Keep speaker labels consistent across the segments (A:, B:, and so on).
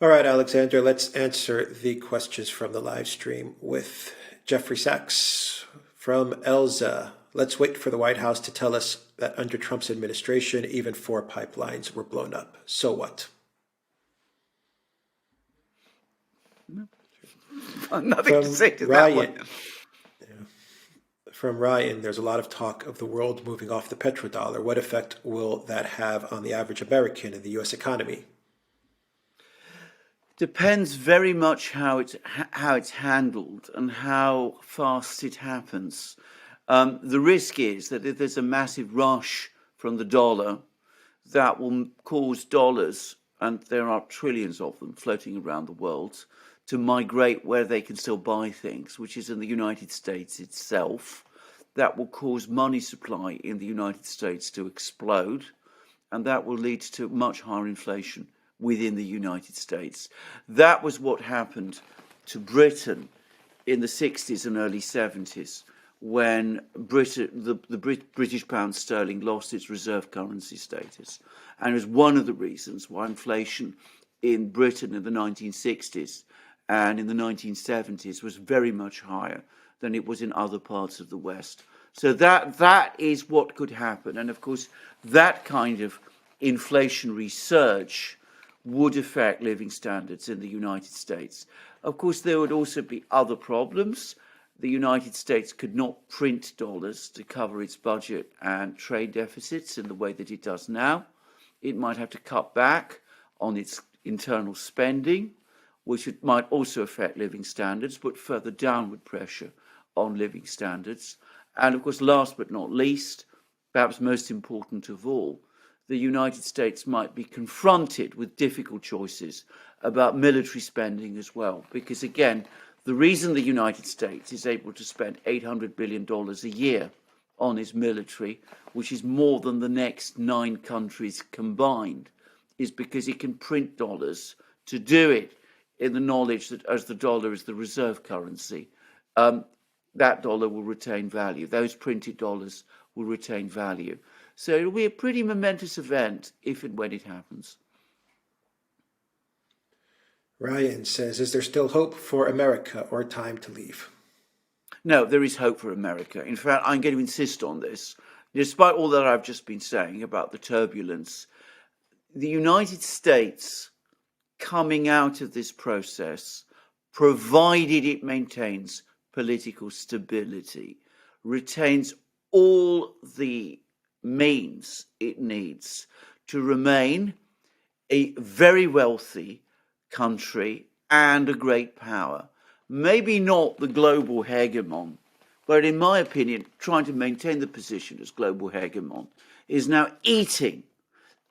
A: All right, Alexander, let's answer the questions from the live stream with Jeffrey Sachs from Elza. Let's wait for the White House to tell us that under Trump's administration, even 4 pipelines were blown up. So what?
B: Nothing to say to
A: Ryan,
B: that one.
A: From Ryan, there's a lot of talk of the world moving off the petrodollar. What effect will that have on the average American and the U.S. economy?
B: Depends very much how it's handled and how fast it happens. The risk is that if there's a massive rush from the dollar, that will cause dollars, and there are trillions of them floating around the world, to migrate where they can still buy things, which is in the United States itself. That will cause money supply in the United States to explode, and that will lead to much higher inflation within the United States. That was what happened to Britain in the 60s and early 70s when the British pound sterling lost its reserve currency status. And it was one of the reasons why inflation in Britain in the 1960s and in the 1970s was very much higher than it was in other parts of the West. So that is what could happen. And of course, that kind of inflationary surge would affect living standards in the United States. Of course, there would also be other problems. The United States could not print dollars to cover its budget and trade deficits in the way that it does now. It might have to cut back on its internal spending, which might also affect living standards, put further downward pressure on living standards. And of course, last but not least, perhaps most important of all, the United States might be confronted with difficult choices about military spending as well. Because again, the reason the United States is able to spend $800 billion a year on its military, which is more than the next 9 countries combined, is because it can print dollars to do it in the knowledge that as the dollar is the reserve currency, that dollar will retain value. Those printed dollars will retain value. So it'll be a pretty momentous event if and when it happens.
A: Ryan says, is there still hope for America or time to leave?
B: No, there is hope for America. In fact, I'm going to insist on this. Despite all that I've just been saying about the turbulence, the United States coming out of this process, provided it maintains political stability, retains all the means it needs to remain a very wealthy country and a great power. Maybe not the global hegemon, but in my opinion, trying to maintain the position as global hegemon is now eating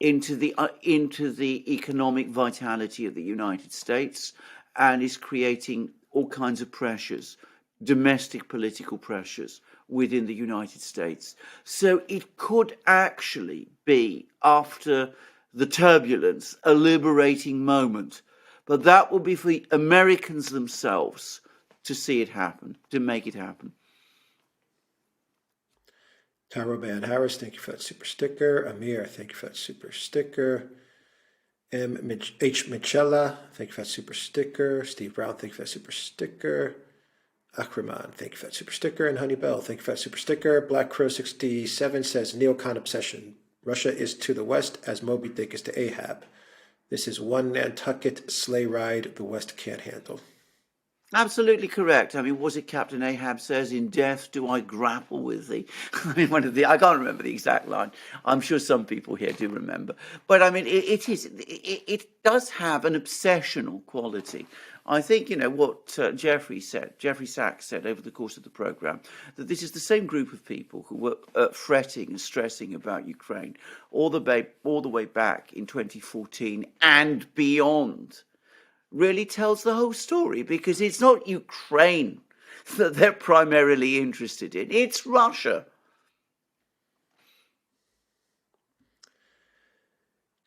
B: into the economic vitality of the United States and is creating all kinds of pressures, domestic political pressures within the United States. So it could actually be, after the turbulence, a liberating moment. But that will be for the Americans themselves to see it happen, to make it happen.
A: Taro Van Harris, thank you for that super sticker. Amir, thank you for that super sticker. H. Michella, thank you for that super sticker. Steve Brown, thank you for that super sticker. Akraman, thank you for that super sticker. And Honey Bell, thank you for that super sticker. Black Crow 67 says, neocon obsession. Russia is to the West as Moby Dick is to Ahab. This is one Nantucket sleigh ride the West can't handle.
B: Absolutely correct. I mean, was it Captain Ahab says, in death do I grapple with thee? I mean, I can't remember the exact line. I'm sure some people here do remember. But I mean, it does have an obsessional quality. I think, what Jeffrey Sachs said over the course of the program, that this is the same group of people who were fretting and stressing about Ukraine all the way back in 2014 and beyond. Really tells the whole story, because it's not Ukraine that they're primarily interested in. It's Russia.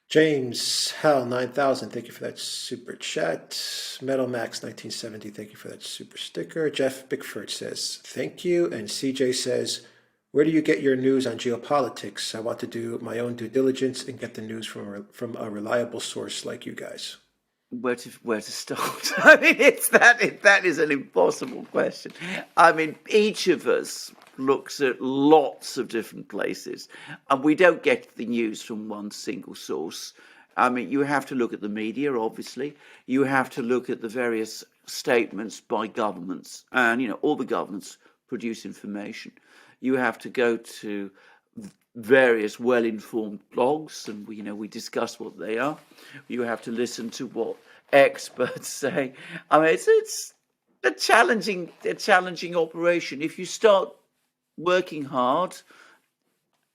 A: James Hell 9000, thank you for that super chat. Metal Max 1970, thank you for that super sticker. Jeff Bickford says, thank you. And CJ says, where do you get your news on geopolitics? I want to do my own due diligence and get the news from a reliable source like you guys.
B: where to start? I mean, that is an impossible question. I mean, each of us looks at lots of different places, and we don't get the news from one single source. I mean, you have to look at the media, obviously. You have to look at the various statements by governments, and all the governments produce information. You have to go to various well-informed blogs, and we discuss what they are. You have to listen to what experts say. I mean, it's a challenging operation. If you start working hard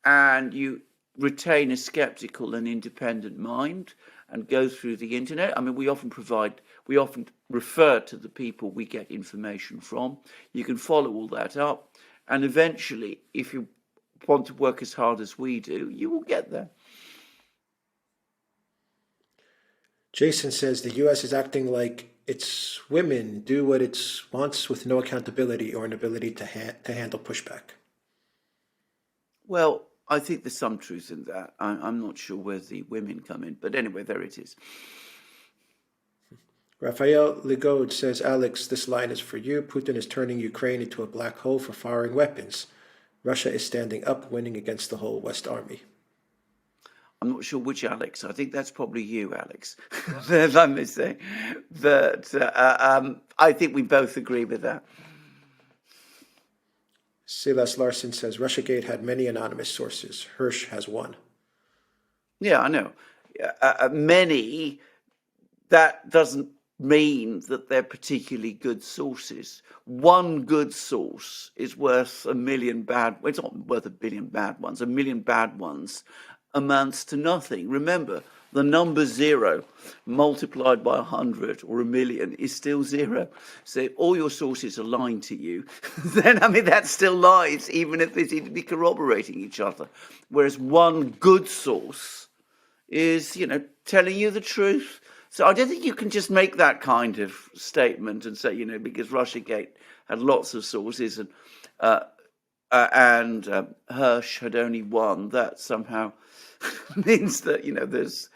B: and you retain a skeptical and independent mind and go through the internet. I mean, we often refer to the people we get information from. You can follow all that up, and eventually, if you want to work as hard as we do, you will get there.
A: Jason says the U.S. is acting like its women do what it wants with no accountability or an ability to handle pushback.
B: Well, I think there's some truth in that. I'm not sure where the women come in, but anyway, there it is.
A: Raphael Ligode says, Alex, this line is for you. Putin is turning Ukraine into a black hole for firing weapons. Russia is standing up, winning against the whole West Army.
B: I'm not sure which Alex. I think that's probably you, Alex. Let me say. But I think we both agree with that.
A: Silas Larson says, Russiagate had many anonymous sources. Hirsch has one.
B: Yeah, I know. Many, that doesn't mean that they're particularly good sources. One good source is worth a million bad. Well, it's not worth a billion bad ones. A million bad ones amounts to nothing. Remember, the number 0 multiplied by 100 or a million is still 0. So if all your sources are lying to you, then, I mean, that's still lies, even if they seem to be corroborating each other. Whereas one good source is, telling you the truth. So I don't think you can just make that kind of statement and say, because Russiagate had lots of sources and Hirsch had only one, that somehow means that, there's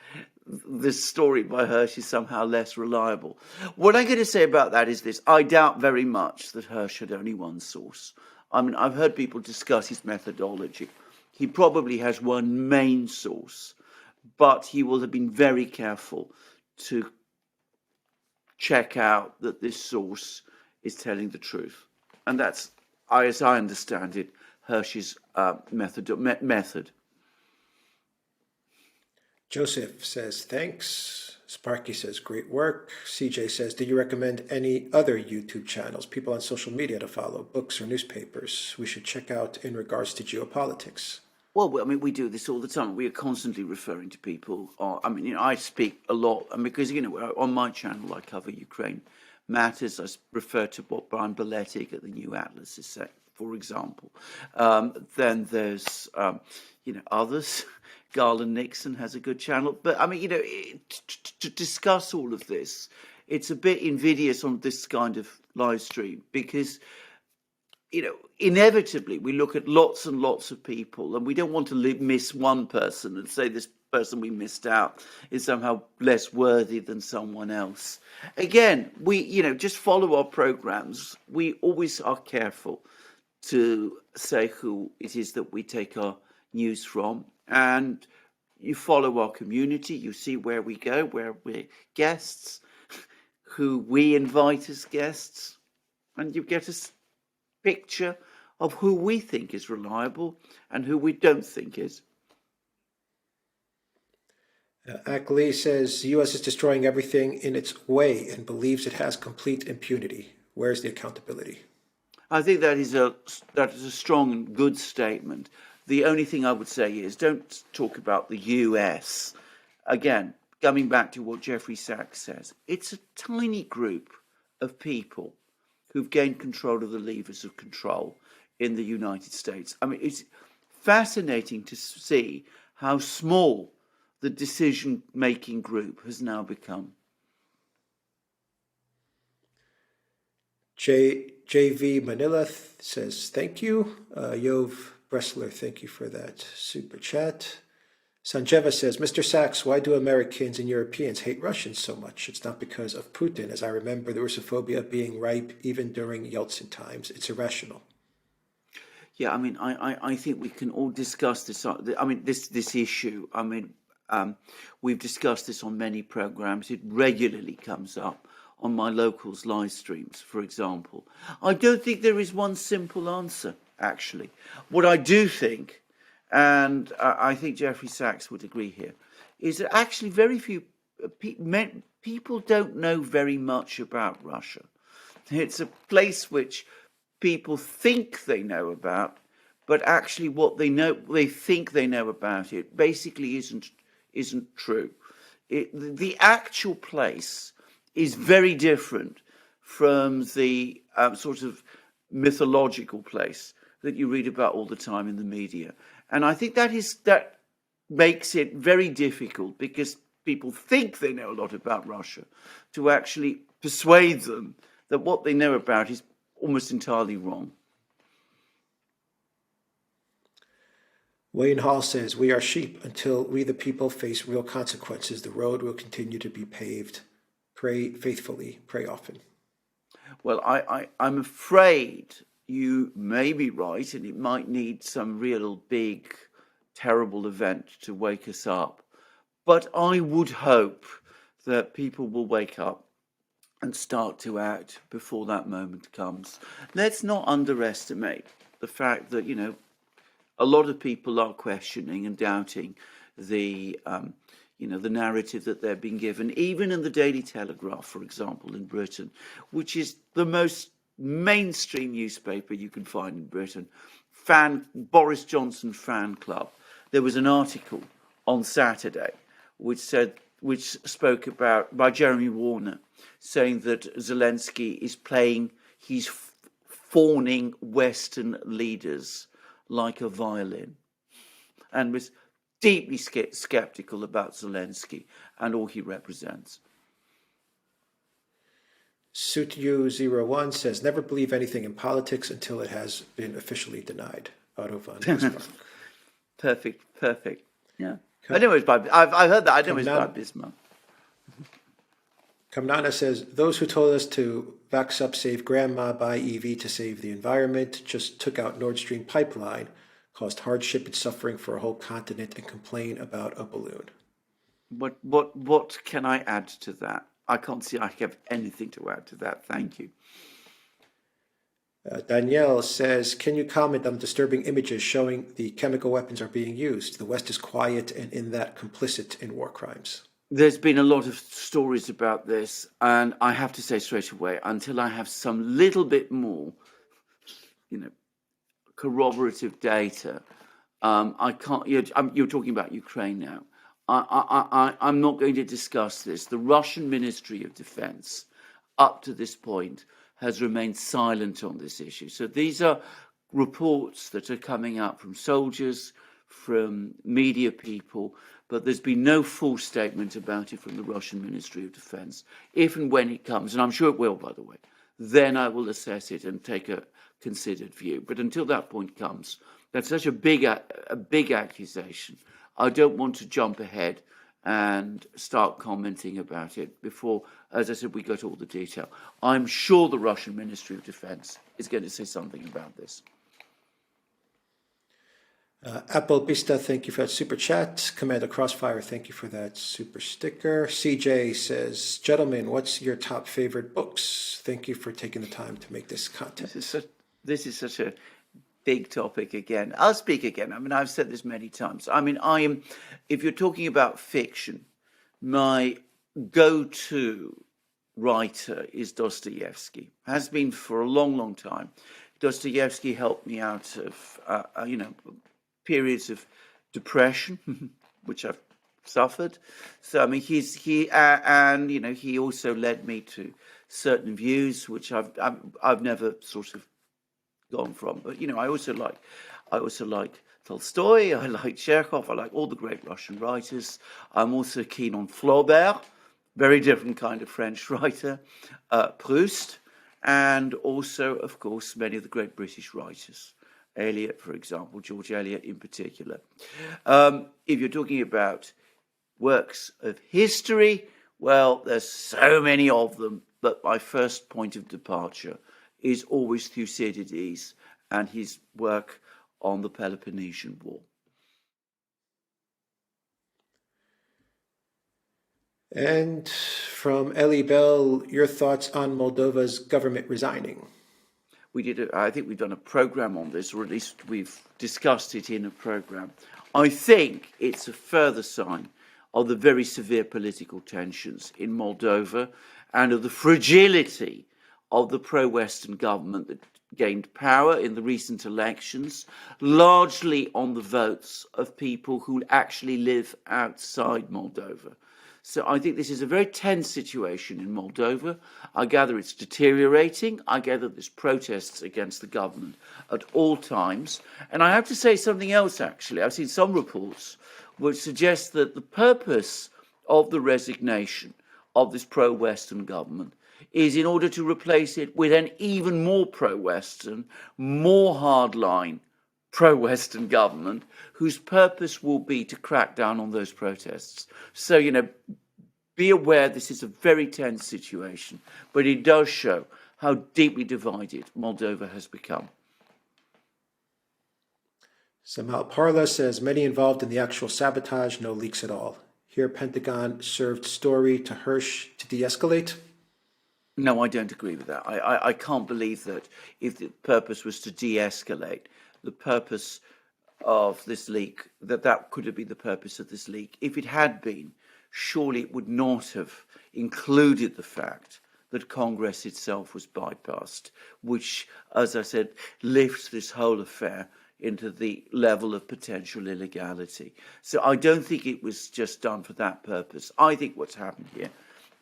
B: this story by Hirsch is somehow less reliable. What I'm going to say about that is this. I doubt very much that Hirsch had only one source. I mean, I've heard people discuss his methodology. He probably has one main source, but he will have been very careful to check out that this source is telling the truth. And that's, as I understand it, Hirsch's method.
A: Joseph says, thanks. Sparky says, great work. CJ says, do you recommend any other YouTube channels, people on social media to follow, books or newspapers we should check out in regards to geopolitics?
B: Well, I mean, we do this all the time. We are constantly referring to people. I speak a lot, and because, on my channel, I cover Ukraine matters. I refer to what Brian Beletic at the New Atlas is saying, for example. Then there's, others. Garland Nixon has a good channel. But, I mean, to discuss all of this, it's a bit invidious on this kind of live stream because, inevitably we look at lots and lots of people and we don't want to miss one person and say this person we missed out is somehow less worthy than someone else. Again, we, just follow our programs. We always are careful to say who it is that we take our news from, and you follow our community, you see where we go, where we're guests, who we invite as guests, and you get a picture of who we think is reliable and who we don't think is.
A: Ackley says, the U.S. is destroying everything in its way and believes it has complete impunity. Where's the accountability? I
B: think that is a strong and good statement. The only thing I would say is don't talk about the US. Again, coming back to what Jeffrey Sachs says, it's a tiny group of people who've gained control of the levers of control in the United States. I mean, it's fascinating to see how small the decision-making group has now become.
A: JV Manila says, thank you. Yov Bressler, thank you for that super chat. Sanjeva says, Mr. Sachs, why do Americans and Europeans hate Russians so much? It's not because of Putin. As I remember the Russophobia being ripe even during Yeltsin times. It's irrational.
B: Yeah, I mean, I think we can all discuss this. I mean, this issue. I mean, we've discussed this on many programs. It regularly comes up on my locals live streams, for example. I don't think there is one simple answer, actually. What I do think, and I think Jeffrey Sachs would agree here, is that actually very few people don't know very much about Russia. It's a place which people think they know about, but actually what they think they know about it basically isn't true. The actual place is very different from the sort of mythological place that you read about all the time in the media. And I think that makes it very difficult, because people think they know a lot about Russia, to actually persuade them that what they know about is almost entirely wrong.
A: Wayne Hall says, we are sheep until we the people face real consequences. The road will continue to be paved. Pray faithfully, pray often.
B: Well, I'm afraid you may be right, and it might need some real big, terrible event to wake us up. But I would hope that people will wake up and start to act before that moment comes. Let's not underestimate the fact that, a lot of people are questioning and doubting the narrative that they're being given, even in the Daily Telegraph, for example, in Britain, which is the most mainstream newspaper you can find in Britain. Boris Johnson fan club. There was an article on Saturday which spoke about, by Jeremy Warner, saying that Zelensky is he's fawning Western leaders like a violin, and was deeply skeptical about Zelensky and all he represents.
A: Suityu01 says, never believe anything in politics until it has been officially denied. Otto von Bismarck.
B: Perfect. Yeah. I know it's by, I've heard that. I know it's by Bismarck.
A: Kamnana says, those who told us to vax up, save grandma, buy EV to save the environment, just took out Nord Stream pipeline, caused hardship and suffering for a whole continent, and complain about a balloon.
B: What can I add to that? I can't see I have anything to add to that. Thank you.
A: Danielle says, can you comment on disturbing images showing the chemical weapons are being used? The West is quiet and in that complicit in war crimes.
B: There's been a lot of stories about this, and I have to say straight away, until I have some little bit more, corroborative data, I can't. You're talking about Ukraine now. I'm not going to discuss this. The Russian Ministry of Defense, up to this point, has remained silent on this issue. So these are reports that are coming out from soldiers, from media people, but there's been no full statement about it from the Russian Ministry of Defense. If and when it comes, and I'm sure it will, by the way, then I will assess it and take a considered view. But until that point comes, that's such a big accusation. I don't want to jump ahead and start commenting about it before, as I said, we go to all the detail. I'm sure the Russian Ministry of Defense is going to say something about this.
A: Apple Pista, thank you for that super chat. Commander Crossfire, thank you for that super sticker. CJ says, gentlemen, what's your top favorite books? Thank you for taking the time to make this content.
B: This is such a big topic again. I'll speak again. I mean, I've said this many times. I mean, if you're talking about fiction, my go-to writer is Dostoevsky. Has been for a long, long time. Dostoevsky helped me out of, periods of depression, which I've suffered. So I mean, he also led me to certain views which I've never sort of gone from. But I also like Tolstoy. I like Chekhov. I like all the great Russian writers. I'm also keen on Flaubert, very different kind of French writer, Proust, and also, of course, many of the great British writers. Eliot, for example, George Eliot in particular. If you're talking about works of history, well, there's so many of them, but my first point of departure is always Thucydides and his work on the Peloponnesian War.
A: And from Ellie Bell, your thoughts on Moldova's government resigning?
B: I think we've done a program on this, or at least we've discussed it in a program. I think it's a further sign of the very severe political tensions in Moldova and of the fragility of the pro-Western government that gained power in the recent elections, largely on the votes of people who actually live outside Moldova. So I think this is a very tense situation in Moldova. I gather it's deteriorating. I gather there's protests against the government at all times. And I have to say something else, actually. I've seen some reports which suggest that the purpose of the resignation of this pro-Western government is in order to replace it with an even more pro-Western, more hardline pro-Western government whose purpose will be to crack down on those protests. So, be aware this is a very tense situation, but it does show how deeply divided Moldova has become.
A: Samal Parla says, many involved in the actual sabotage, no leaks at all. Here, Pentagon served story to Hirsch to de-escalate.
B: No, I don't agree with that. I can't believe that if the purpose was to de-escalate, the purpose of this leak, that could have been the purpose of this leak. If it had been, surely it would not have included the fact that Congress itself was bypassed, which, as I said, lifts this whole affair into the level of potential illegality. So I don't think it was just done for that purpose. I think what's happened here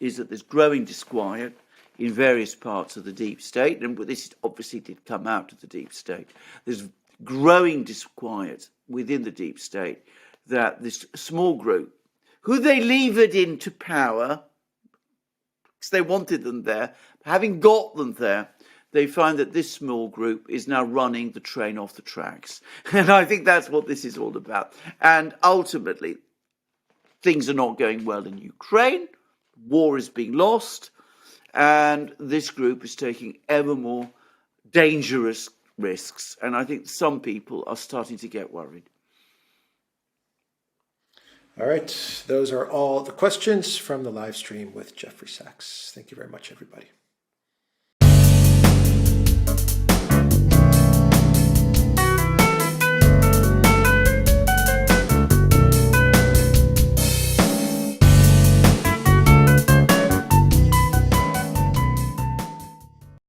B: is that there's growing disquiet in various parts of the deep state, and this obviously did come out of the deep state. There's growing disquiet within the deep state that this small group, who they levered into power because they wanted them there, having got them there, they find that this small group is now running the train off the tracks. And I think that's what this is all about. And ultimately, things are not going well in Ukraine. War is being lost. And this group is taking ever more dangerous risks. And I think some people are starting to get worried.
A: All right, those are all the questions from the live stream with Jeffrey Sachs. Thank you very much, everybody.